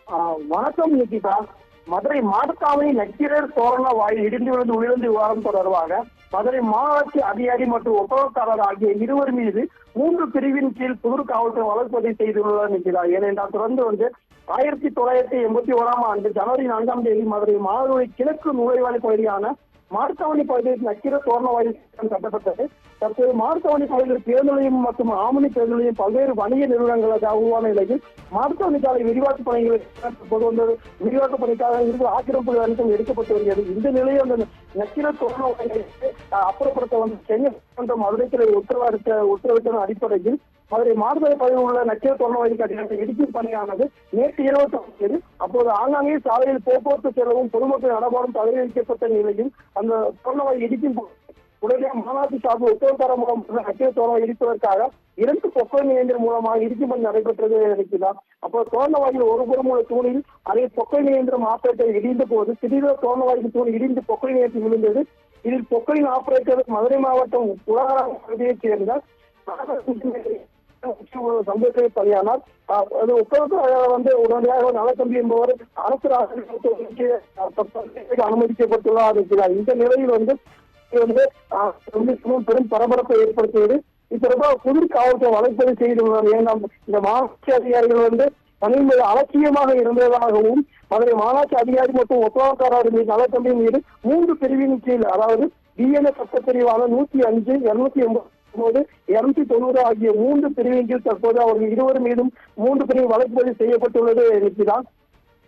வணக்கம் நிகிதா. மதுரை மாடத்தாவணி நக்கீரர் தோரண வாயில் இடிந்து விழுந்து உயிரிழந்த விவகாரம் தொடர்பாக மதுரை மாநகராட்சி அதிகாரி மற்றும் ஒப்பந்தக்காரர் ஆகிய இருவர் மீது 3 பிரிவின் கீழ் புதூர் காவல்துறை வழக்கு பதிவு செய்துள்ளனர் நிற்கிறார். ஏனென்றால் தொடர்ந்து 1981 ஆண்டு ஜனவரி 4ஆம் தேதி மதுரை மாநகரை கிழக்கு நுழைவாளி பகுதியான மாடத்தாவணி பகுதியில் நக்கீரர் தோரண வாயில் கட்டப்பட்டது. தற்போது மாடத்தாவணி பகுதியில் பேருந்து நிலையம் மற்றும் ஆமணி பேருந்து நிலையம் பல்வேறு வணிக நிறுவனங்களாக உருவான நிலையில் மாடத்தாவணி சாலை விரிவாக்க பணிகள் தற்போது வந்து விரிவாக்க பணிக்காக இருந்து ஆக்கிரமிப்பு அனைத்தும் எடுக்கப்பட்டு வருகிறது. இந்த நிலையில் அந்த நக்கீரர் தோரண வாயிலை அப்புறப்படுத்த வந்து சென்னை மதுரை உத்தரவிட்ட அடிப்படையில் மதுரை மாடுதலை பகுதியில் உள்ள நக்கீரர் தோரண வாயில் கட்டிடத்தை இடிக்கும் பணியானது நேற்று இரவு தொடங்கியது. அப்போது ஆங்காங்கே சாலையில் போக்குவரத்து செலவும் பொதுமக்கள் நடமாடும் தடை விதிக்கப்பட்ட நிலையில் அந்த தோரண வாயில் இடிக்கும் உடனே மாநகராட்சி சார்பு உத்தரவுக்கார மூலம் நக்கீரர் தோரண வாயில் இடிப்பதற்காக 2 பொக்கல் இயந்திரம் மூலமாக இடிக்கும் பணி நடைபெற்றது இருக்கிறார். அப்போது தோரண வாயில் ஒருபுறம் உள்ள தூணில் அதே பொக்கல் இயந்திரம் ஆபரேட்டர் இடிந்த போது திடீரென தோரண வாயில் தூண் இடிந்து பொக்கல் இயந்திரம் விழுந்தது. இதில் பொக்கலின் ஆபரேட்டர் மதுரை மாவட்டம் உலகராம் பகுதியைச் சேர்ந்த சம்பவத்தை பலியானார். அது உத்தரவுக்காக வந்து உடனடியாக நலத்தம்பி என்பவர் அரசு அனுமதிக்கப்பட்டுள்ளார் இருக்கிறார். இந்த நிலையில் வந்து பெரும் பரபரப்பை ஏற்படுத்தியது. இத்தொடர்பாக புதூர் காவல்துறை வழக்கு செய்துள்ளனர். ஏன்னா இந்த மாநகராட்சி அதிகாரிகள் வந்து பணியின் மீது அலட்சியமாக இருந்ததாகவும் மதுரை மாநகராட்சி அதிகாரி மற்றும் ஒப்பந்தக்காரர் மீது நலத்தம்பி மீது 3 பிரிவின் கீழ், அதாவது டிஎன்ஏ சட்டப்பிரிவான 105, 289, 290 ஆகிய 3 பிரிவின் கீழ் தற்போது அவர்கள் இருவர் மீதும் 3 பிரிவு வழக்கு பதிவு செய்யப்பட்டுள்ளது இருக்கிறார்.